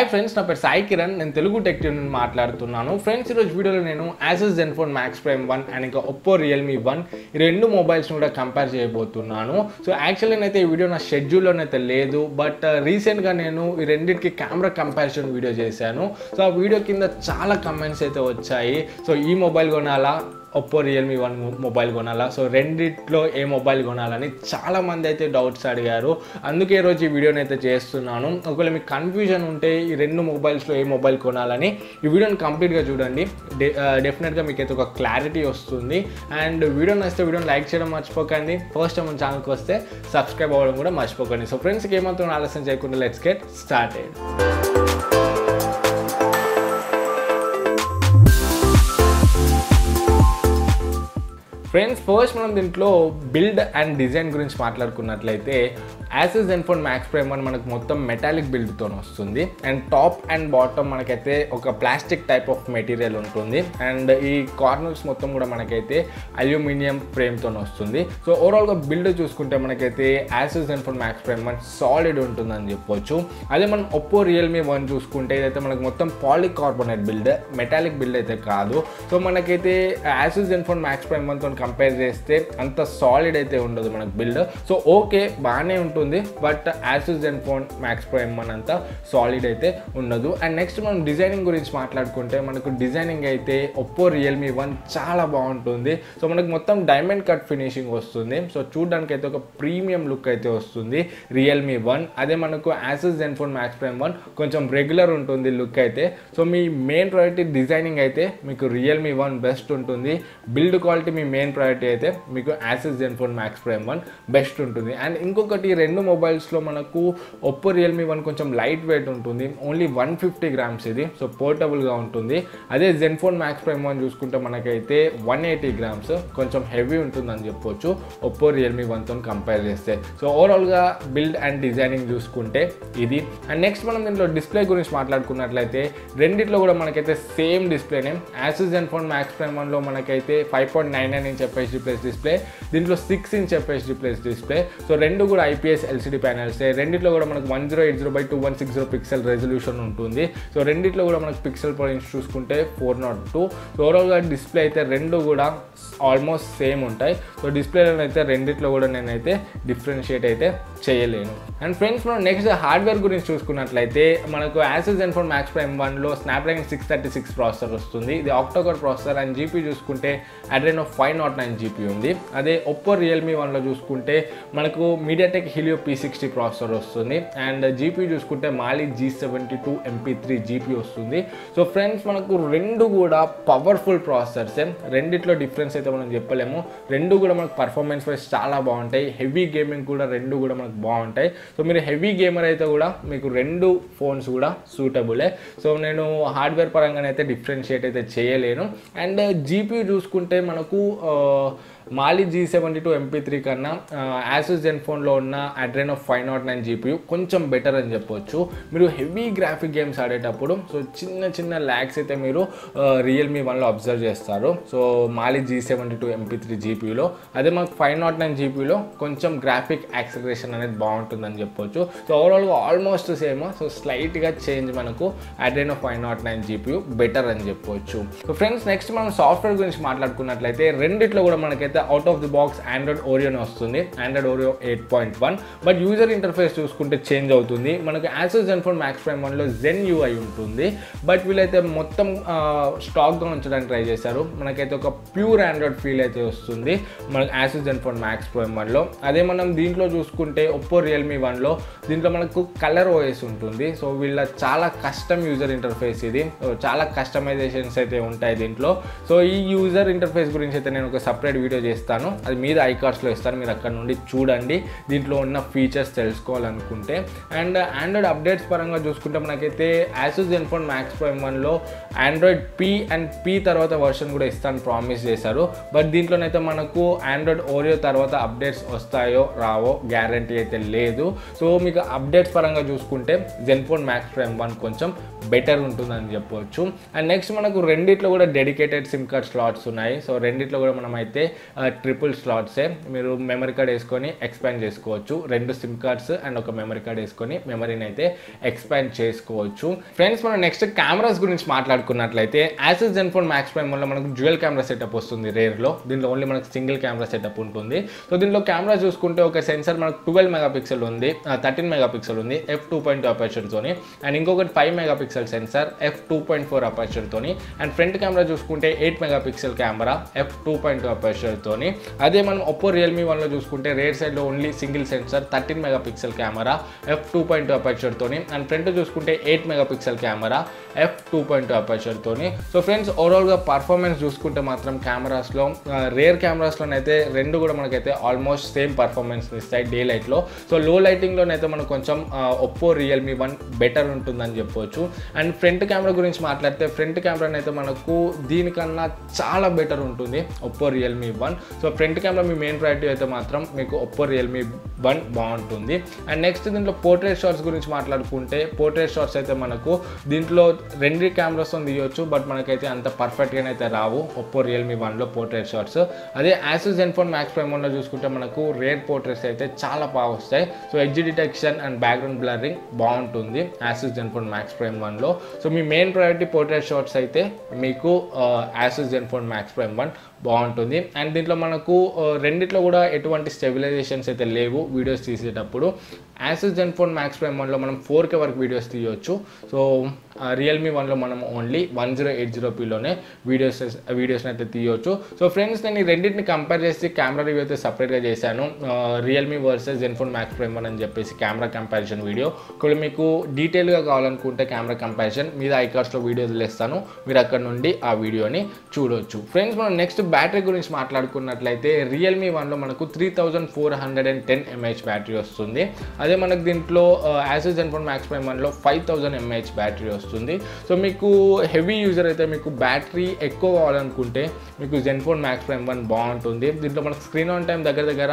Hi friends, నా పేరు సాయి కిరణ్. నేను తెలుగు టెక్ టీమ్ నుండి మాట్లాడుతున్నాను. ఫ్రెండ్స్, ఈరోజు వీడియోలో నేను Asus Zenfone Max Prime 1 and ఇంకా Oppo Realme 1 ఈ రెండు మొబైల్స్ని కూడా కంపేర్ చేయబోతున్నాను. సో యాక్చువల్లీ నేనైతే ఈ వీడియో నా షెడ్యూల్లోనైతే లేదు, బట్ రీసెంట్గా నేను ఈ రెండింటికి కెమెరా కంపారిజన్ వీడియో చేశాను. సో ఆ వీడియో కింద చాలా కమెంట్స్ అయితే వచ్చాయి. సో ఈ మొబైల్ కొనాలా, Oppo Realme 1 మొబైల్ కొనాలా, సో రెండిట్లో ఏ మొబైల్ కొనాలని చాలామంది అయితే డౌట్స్ అడిగారు. అందుకే ఈరోజు ఈ వీడియోని అయితే చేస్తున్నాను. ఒకవేళ మీకు కన్ఫ్యూజన్ ఉంటే ఈ రెండు మొబైల్స్లో ఏ మొబైల్ కొనాలని ఈ వీడియోని కంప్లీట్గా చూడండి. డెఫినెట్గా మీకు అయితే ఒక క్లారిటీ వస్తుంది. అండ్ వీడియో నచ్చితే వీడియోని లైక్ చేయడం మర్చిపోకండి. ఫస్ట్ టైం మన ఛానల్కి వస్తే సబ్స్క్రైబ్ అవ్వడం కూడా మర్చిపోకండి. సో ఫ్రెండ్స్కి ఏమాత్రం ఆలస్యం చేయకుండా let's get started. Friends, first మనం దీంట్లో బిల్డ్ అండ్ డిజైన్ గురించి మాట్లాడుకున్నట్లయితే Asus Zenfone Max Prime 1 మనకు మొత్తం మెటాలిక్ బిల్డ్తో వస్తుంది. అండ్ టాప్ అండ్ బాటమ్ మనకైతే ఒక ప్లాస్టిక్ టైప్ ఆఫ్ మెటీరియల్ ఉంటుంది. అండ్ ఈ కార్నర్స్ మొత్తం కూడా మనకైతే అల్యూమినియం ఫ్రేమ్తో వస్తుంది. సో ఓవరాల్గా బిల్డ్ చూసుకుంటే మనకైతే Asus Zenfone Max Prime 1 solid ఉంటుందని చెప్పొచ్చు. అదే మనం Oppo Realme 1 చూసుకుంటే ఇదైతే మనకు మొత్తం పాలికార్బోనేట్ బిల్డ్, మెటాలిక్ బిల్డ్ అయితే కాదు. సో మనకైతే Asus Zenfone Max Prime 1తో కంపేర్ చేస్తే అంత సాలిడ్ అయితే ఉండదు మనకు బిల్డ్. సో ఓకే, బాగానే ఉంటుంది, but Asus Zenfone Max Prime 1 అంతా సాలిడ్ అయితే ఉండదు. అండ్ నెక్స్ట్ మనం డిజైనింగ్ గురించి మాట్లాడుకుంటే మనకు డిజైనింగ్ అయితే Oppo Realme 1 చాలా బాగుంటుంది. సో మనకు మొత్తం డైమండ్ కట్ ఫినిషింగ్ వస్తుంది. సో చూడడానికి అయితే ఒక ప్రీమియం లుక్ అయితే వస్తుంది Realme 1. అదే మనకు Asus Zenfone Max Prime 1 కొంచెం రెగ్యులర్ ఉంటుంది లుక్ అయితే. సో మీ మెయిన్ ప్రయారిటీ డిజైనింగ్ అయితే మీకు Realme 1 బెస్ట్ ఉంటుంది. బిల్డ్ క్వాలిటీ మీ మెయిన్ ప్రయారిటీ అయితే మీకు Asus Zenfone Max Prime 1 best ఉంటుంది. అండ్ ఇంకొకటి, రెండు మొబైల్స్లో మనకు Oppo Realme 1 కొంచెం లైట్ వెయిట్ ఉంటుంది, ఓన్లీ 150 grams ఇది. సో పోర్టబుల్గా ఉంటుంది. అదే Zenfone Max Prime 1 చూసుకుంటే మనకైతే 180 grams, కొంచెం హెవీ ఉంటుందని చెప్పొచ్చు Oppo Realme 1తో కంపేర్ చేస్తే. సో ఓవరాల్గా బిల్డ్ అండ్ డిజైనింగ్ చూసుకుంటే ఇది. అండ్ నెక్స్ట్ మనం దీంట్లో డిస్ప్లే గురించి మాట్లాడుకున్నట్లయితే రెండిట్లో కూడా మనకైతే సేమ్ డిస్ప్లేనే. Asus Zenfone Max Prime 1లో మనకైతే 5.99 inch FHD ప్లస్ డిస్ప్లే, దీంట్లో 6 inch FHD plus display. So రెండు కూడా IPS LCD ప్యానల్స్. రెండిట్లో కూడా మనకు 1080x2160 పిక్సెల్ రెజల్యూషన్ ఉంటుంది. సో రెండిట్లో కూడా మనకు పిక్సెల్ పర్ ఇంచ్ చూసుకుంటే 402. సో ఓవరాల్గా డిస్ప్లే అయితే రెండు కూడా ఆల్మోస్ట్ సేమ్ ఉంటాయి. సో డిస్ప్లేలో అయితే రెండిట్లో కూడా నేనైతే డిఫరెన్షియేట్ అయితే చేయలేను. అండ్ ఫ్రెండ్స్, మనం నెక్స్ట్ హార్డ్వేర్ గురించి చూసుకున్నట్లయితే మనకు Asus Zenfone Max Prime 1లో Snapdragon 636 processor వస్తుంది. ఇది ఆక్టోకోర్ ప్రాసెసర్. అండ్ GPU చూసుకుంటే Adreno 509 GPU ఉంది. అదే Oppo Realme 1లో చూసుకుంటే మనకు MediaTek Helio P60 ప్రాసెసర్ వస్తుంది. అండ్ GPU చూసుకుంటే Mali G72 MP3 GPU వస్తుంది. సో ఫ్రెండ్స్, మనకు రెండు కూడా పవర్ఫుల్ ప్రాసెసర్సే. రెండిట్లో డిఫరెన్స్ అయితే మనం చెప్పలేము. రెండు కూడా మనకు పర్ఫార్మెన్స్ వైజ్ చాలా బాగుంటాయి. హెవీ గేమింగ్ కూడా రెండు కూడా మనకు బాగుంటాయి. సో మీరు హెవీ గేమర్ అయితే కూడా మీకు రెండు ఫోన్స్ కూడా సూటబులే. సో నేను హార్డ్వేర్ పరంగానైతే డిఫరెన్షియేట్ అయితే చేయలేను. అండ్ GPU చూసుకుంటే మనకు Mali G72 MP3 కన్నా Asus Zenfoneలో ఉన్న Adreno 509 GPU కొంచెం బెటర్ అని చెప్పొచ్చు. మీరు హెవీ గ్రాఫిక్ గేమ్స్ ఆడేటప్పుడు సో చిన్న చిన్న ల్యాగ్స్ అయితే మీరు Realme 1లో అబ్జర్వ్ చేస్తారు. సో Mali G72 MP3 GPUలో, అదే మనకు 509 GPUలో కొంచెం గ్రాఫిక్ యాక్సిలరేషన్ అనేది బాగుంటుందని చెప్పొచ్చు. సో ఓవరాల్గా ఆల్మోస్ట్ సేమ్. సో స్లైట్గా చేంజ్ మనకు Adreno 509 GPU బెటర్ అని చెప్పొచ్చు. సో ఫ్రెండ్స్, నెక్స్ట్ మనం సాఫ్ట్వేర్ గురించి మాట్లాడుకున్నట్లయితే రెండిట్లో కూడా మనకైతే out of the box Android Oreo వస్తుంది, Android Oreo 8.1. But user interface చూసుకుంటే చేంజ్ అవుతుంది. మనకు Asus Zenfone Max Prime 1లో Zen UI ఉంటుంది. బట్ వీళ్ళైతే మొత్తం స్టాక్గా ఉంచడానికి ట్రై చేశారు. మనకైతే ఒక ప్యూర్ ఆండ్రాయిడ్ ఫీల్ అయితే వస్తుంది మనకు Asus Zenfone Max Prime 1లో. అదే మనం దీంట్లో చూసుకుంటే Oppo Realme 1లో దీంట్లో మనకు కలర్ OS ఉంటుంది. సో వీళ్ళ చాలా కస్టమ్ యూజర్ ఇంటర్ఫేస్ ఇది. చాలా కస్టమైజేషన్స్ అయితే ఉంటాయి దీంట్లో. సో ఈ యూజర్ ఇంటర్ఫేస్ గురించి అయితే నేను ఒక సపరేట్ వీడియో చేస్తాను, అది మీద ఐకార్డ్స్లో ఇస్తాను, మీరు అక్కడ నుండి చూడండి దీంట్లో ఉన్న ఫీచర్స్ తెలుసుకోవాలనుకుంటే. అండ్ ఆండ్రాయిడ్ అప్డేట్స్ పరంగా చూసుకుంటే మనకైతే Asus Zenfone Max Prime 1లో Android P and P తర్వాత వర్షన్ కూడా ఇస్తాను ప్రామిస్ చేశారు. బట్ దీంట్లోనైతే మనకు Android Oreo తర్వాత అప్డేట్స్ వస్తాయో రావో గ్యారంటీ అయితే లేదు. సో మీకు అప్డేట్స్ పరంగా చూసుకుంటే Zenfone Max Prime 1 కొంచెం బెటర్ ఉంటుందని చెప్పవచ్చు. అండ్ నెక్స్ట్ మనకు రెండిట్లో కూడా డెడికేటెడ్ సిమ్ కార్డ్ స్లాట్స్ ఉన్నాయి. సో రెండిట్లో కూడా మనం అయితే ట్రిపుల్ స్లాట్సే. మీరు మెమరీ కార్డ్ వేసుకొని ఎక్స్పాండ్ చేసుకోవచ్చు. 2 సిమ్ కార్డ్స్ అండ్ ఒక మెమరీ కార్డ్ వేసుకొని మెమరీని అయితే ఎక్స్పాండ్ చేసుకోవచ్చు. ఫ్రెండ్స్, మనం నెక్స్ట్ కెమెరాస్ గురించి మాట్లాడుకున్నట్లయితే Asus Zenfone Max Prime వల్ల మనకు డ్యూయల్ కెమెరా సెటప్ వస్తుంది రేర్లో. దీంట్లో ఓన్లీ మనకు సింగిల్ కెమెరా సెటప్ ఉంటుంది. సో దీంట్లో కెమెరా చూసుకుంటే ఒక సెన్సర్ మనకు 12 మెగాపిక్సెల్ ఉంది, 13 మెగాపిక్సెల్ ఉంది f2.2 అపర్చర్తోని, అండ్ ఇంకొకటి 5 మెగాపిక్సెల్ సెన్సర్ f2.4 అపర్చర్తోని, అండ్ ఫ్రంట్ కెమెరా చూసుకుంటే 8 మెగాపిక్సెల్ కెమెరా f2.2 అపర్చర్తోని. అదే మనం ఒప్పో రియల్మీ వన్లో చూసుకుంటే రేర్ సైడ్లో only single sensor 13 megapixel camera f2.2 అపర్చర్తోని, అండ్ ఫ్రంట్ చూసుకుంటే 8 మెగాపిక్సెల్ కెమెరా f2.2 అపర్చర్తోని. సో ఫ్రెండ్స్, ఓవరాల్గా పర్ఫార్మెన్స్ చూసుకుంటే మాత్రం కెమెరాస్లో రేర్ కెమెరాస్లోనైతే రెండు కూడా మనకైతే ఆల్మోస్ట్ సేమ్ పర్ఫార్మెన్స్ ఇస్తాయి డే లైట్లో. సో లో లైటింగ్లోనైతే మనకు కొంచెం ఒప్పో రియల్మీ వన్ బెటర్ ఉంటుందని చెప్పవచ్చు. అండ్ ఫ్రంట్ కెమెరా గురించి మాట్లాడితే ఫ్రంట్ కెమెరాని అయితే మనకు దీనికన్నా చాలా బెటర్ ఉంటుంది Oppo Realme one. So front camera మీ మెయిన్ ప్రయారిటీ అయితే మాత్రం మీకు ఒప్పో రియల్మీ వన్ బాగుంటుంది. అండ్ నెక్స్ట్ దీంట్లో పోర్ట్రేట్ షాట్స్ గురించి మాట్లాడుకుంటే పోర్ట్రేట్ షాట్స్ అయితే మనకు దీంట్లో 2 కెమెరాస్తో తీయొచ్చు, బట్ మనకైతే అంత పర్ఫెక్ట్గా అయితే రావు ఒప్పో రియల్మీ వన్లో పోర్ట్రేట్ షాట్స్. అదే Asus Zenfone Max Prime 1లో చూసుకుంటే మనకు రేర్ పోర్ట్రేట్స్ అయితే చాలా బాగా వస్తాయి. So edge detection and background blurring బాగుంటుంది Asus Zenfone Max Prime 1లో. సో మీ మెయిన్ ప్రయారిటీ పోర్ట్రేట్ షాట్స్ అయితే మీకు Asus Zenfone Max Prime 1 బాగుంటుంది. అండ్ దీంట్లో మనకు రెండిట్లో కూడా ఎటువంటి స్టెబిలైజేషన్స్ అయితే లేవు వీడియోస్ తీసేటప్పుడు. Asus Zenfone Max Prime 1లో మనం 4K వరకు వీడియోస్ తీయొచ్చు. సో రియల్మీ వన్లో మనం ఓన్లీ 1080pలోనే వీడియోస్ని అయితే తీయొచ్చు. సో ఫ్రెండ్స్, నేను ఈ రెండింటిని కంపేర్ చేసి కెమెరా రివ్యూ అయితే సపరేట్గా చేశాను, Realme versus Zenfone Max Prime 1 అని చెప్పేసి కెమెరా కంపారిజన్ వీడియో. ఒకవేళ మీకు డీటెయిల్గా కావాలనుకుంటే కెమెరా కంపారిజన్ మీద ఐకార్డ్స్లో వీడియో వదిలేస్తాను, మీరు అక్కడ నుండి ఆ వీడియోని చూడవచ్చు. ఫ్రెండ్స్, మనం నెక్స్ట్ బ్యాటరీ గురించి మాట్లాడుకున్నట్లయితే రియల్మీ వన్లో మనకు 3410 mAh బ్యాటరీ వస్తుంది. అదే మనకు దీంట్లో Asus Zenfone Max Prime 1లో 5000 mAh battery వస్తుంది. సో మీకు హెవీ యూజర్ అయితే మీకు బ్యాటరీ ఎక్కువ కావాలనుకుంటే మీకు Zenfone Max Prime 1 బాగుంటుంది. దీంట్లో మనకు స్క్రీన్ ఆన్ టైం దగ్గర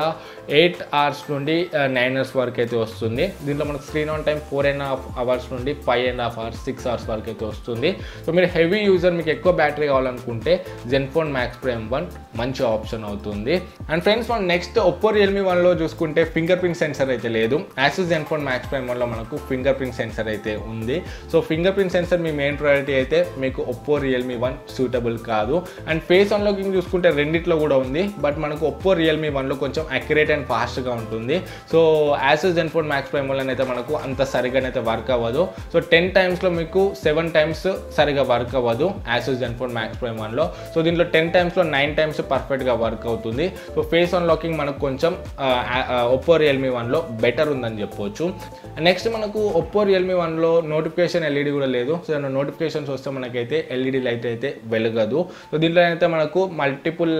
8 hours నుండి 9 hours వరకు అయితే వస్తుంది. దీంట్లో మనకు స్క్రీన్ ఆన్ టైం 4.5 hours నుండి 5.5 hours 6 hours వరకు అయితే వస్తుంది. సో మీరు హెవీ యూజర్ మీకు ఎక్కువ బ్యాటరీ కావాలనుకుంటే Zenfone Max Prime 1 మంచి ఆప్షన్ అవుతుంది. అండ్ ఫ్రెండ్స్, మనం నెక్స్ట్ ఒప్పో రియల్మీ వన్లో చూసుకుంటే ఫింగర్ ప్రింట్ సెన్సర్ అయితే లేదు. Asus Zenfone Max Prime 1లో మనకు ఫింగర్ ప్రింట్ సెన్సర్ అయితే ఉంది. సో ఫింగర్ ప్రింట్ సెన్సర్ మీ మెయిన్ ప్రయారిటీ అయితే మీకు ఒప్పో రియల్మీ వన్ సూటబుల్ కాదు. అండ్ ఫేస్ అన్లాకింగ్ చూసుకుంటే రెండిట్లో కూడా ఉంది, బట్ మనకు ఒప్పో రియల్మీ వన్లో కొంచెం అక్యురేట్ అండ్ ఫాస్ట్గా ఉంటుంది. So Asus Zenfone Max Prime 1 అయితే మనకు అంత సరిగానైతే వర్క్ అవ్వదు. సో 10 times మీకు 7 times సరిగా వర్క్ అవ్వదు Asus Zenfone Max Prime 1లో. సో దీంట్లో 10 times 9 times పర్ఫెక్ట్గా వర్క్ అవుతుంది. సో ఫేస్ అన్లాకింగ్ మనకు కొంచెం ఒప్పో రియల్మీ వన్లో బెటర్ ఉందని చెప్పవచ్చు. నెక్స్ట్ మనకు ఒప్పో రియల్మీ వన్లో నోటిఫికేషన్ ఎల్ఈడి కూడా లేదు. సో నోటిఫికేషన్స్ వస్తే మనకైతే ఎల్ఈడి లైట్ అయితే వెలగదు. సో దీంట్లో అయితే మనకు మల్టిపుల్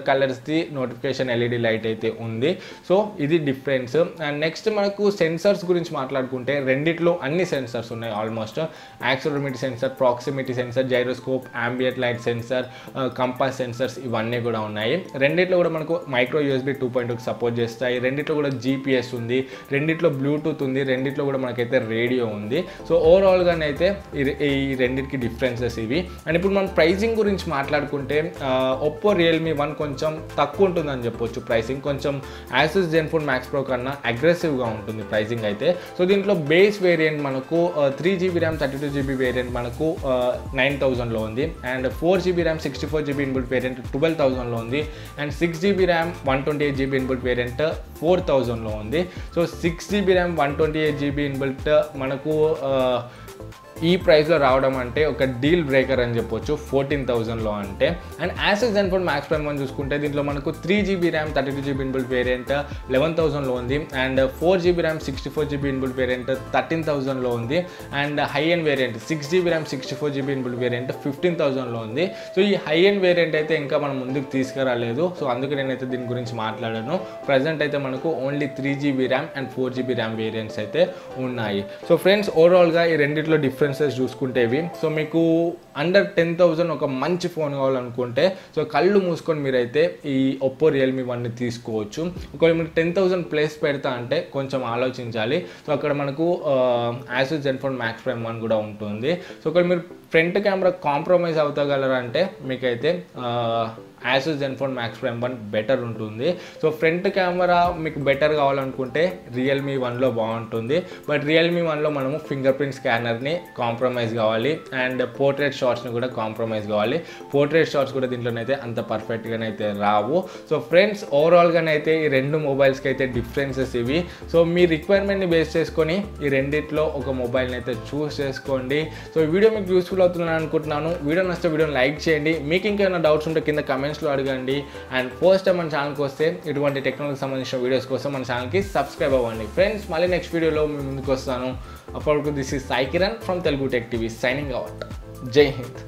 కలర్స్ది నోటిఫికేషన్ ఎల్ఈడి లైట్ అయితే ఉంది. సో ఇది డిఫరెన్స్. అండ్ నెక్స్ట్ మనకు సెన్సర్స్ గురించి మాట్లాడుకుంటే రెండిట్లో అన్ని సెన్సర్స్ ఉన్నాయి almost. Accelerometer sensor, proximity sensor, gyroscope, ambient light sensor, compass sensors ఇవన్నీ కూడా ఉన్నాయి. రెండిట్లో కూడా మనకు మైక్రో USB 2.2 సపోర్ట్ చేస్తాయి. రెండిట్లో కూడా GPS ఉంది, రెండిట్లో బ్లూటూత్ ఉంది, రెండిట్లో కూడా మనకైతే రేడియో ఉంది. సో ఓవరాల్గానైతే ఈ రెండింటికి డిఫరెన్సెస్ ఇవి. అండ్ ఇప్పుడు మనం ప్రైసింగ్ గురించి మాట్లాడుకుంటే ఒప్పో రియల్మీ వన్ కొంచెం తక్కువ ఉంటుందని చెప్పొచ్చు. ప్రైసింగ్ కొంచెం Asus Zenfone Max Pro కన్నా అగ్రెసివ్గా ఉంటుంది ప్రైసింగ్ అయితే. సో దీంట్లో బేస్ వేరియంట్ మనకు 3GB ర్యామ్ 32GB వేరియంట్ మనకు 9000లో ఉంది. And 4GB RAM 64GB inbuilt variant 12000లో ఉంది. And 6GB RAM 128GB inbuilt variant 4000లో ఉంది. So 6GB RAM 128GB inbuilt మనకు ఈ ప్రైస్లో రావడం అంటే ఒక డీల్ బ్రేకర్ అని చెప్పొచ్చు 14000లో అంటే. And Asus Zenfone Max Prime 1 చూసుకుంటే దీంట్లో మనకు 3GB RAM 32GB inbuilt variant 11000లో ఉంది. And 4GB RAM 64GB inbuilt variant 13000లో ఉంది. And high end variant 6GB RAM 64GB inbuilt variant 15000లో ఉంది. సో ఈ హై ఎండ్ వేరియంట్ అయితే ఇంకా మనం ముందుకు తీసుకురాలేదు. సో అందుకే నేనైతే దీని గురించి మాట్లాడాను. ప్రజెంట్ అయితే మనకు only 3GB RAM and 4GB RAM variants అయితే ఉన్నాయి. సో ఫ్రెండ్స్, ఓవరాల్గా ఈ రెండిట్లో డిఫరెన్సెస్ చూసుకుంటేవి. సో మీకు అండర్ 10,000 ఒక మంచి ఫోన్ కావాలనుకుంటే సో కళ్ళు మూసుకొని మీరైతే ఈ ఒప్పో రియల్మీ వన్ని తీసుకోవచ్చు. ఒకవేళ మీరు 10,000 ప్లేస్ పెడతా అంటే కొంచెం ఆలోచించాలి. సో అక్కడ మనకు Asus Zenfone Max Prime 1 కూడా ఉంటుంది. సో ఒకవేళ మీరు ఫ్రంట్ కెమెరా కాంప్రమైజ్ అవుతగలరా అంటే మీకైతే Asus Zenfone Max Prime 1 better ఉంటుంది. సో ఫ్రంట్ కెమెరా మీకు బెటర్ కావాలనుకుంటే రియల్మీ 1లో బాగుంటుంది. బట్ రియల్మీ 1లో మనము ఫింగర్ ప్రింట్ స్కానర్ని కాంప్రమైజ్ కావాలి అండ్ పోర్ట్రేట్ షాట్స్ని కూడా కాంప్రమైజ్ కావాలి. పోర్ట్రేట్ షాట్స్ కూడా దీంట్లోనైతే అంత పర్ఫెక్ట్గానైతే రావు. సో ఫ్రెండ్స్ ఓవరాల్గానైతే ఈ రెండు మొబైల్స్కి అయితే డిఫరెన్సెస్ ఇవి. సో మీ రిక్వైర్మెంట్ని బేస్ చేసుకొని ఈ రెండిట్లో ఒక మొబైల్ని అయితే చూస్ చేసుకోండి. సో ఈ వీడియో మీకు యూస్ఫుల్ అవుతుందని అనుకుంటున్నాను. వీడియో నచ్చితే వీడియోని లైక్ చేయండి. మీకు ఇంకేమైనా డౌట్స్ ఉంటే కింద కమెంట్స్లో అడగండి. అండ్ ఫస్ట్ టైం మన ఛానల్కి వస్తే ఇటువంటి టెక్నాలజీకి సంబంధించిన వీడియోస్ కోసం మన ఛానల్కి సబ్స్క్రైబ్ అవ్వండి. ఫ్రెండ్స్ మళ్ళీ నెక్స్ట్ వీడియోలో మీ ముందుకు వస్తాను. అప్పటివరకు this is Sai Kiran from Telugu tech TV signing out. జై హింద్.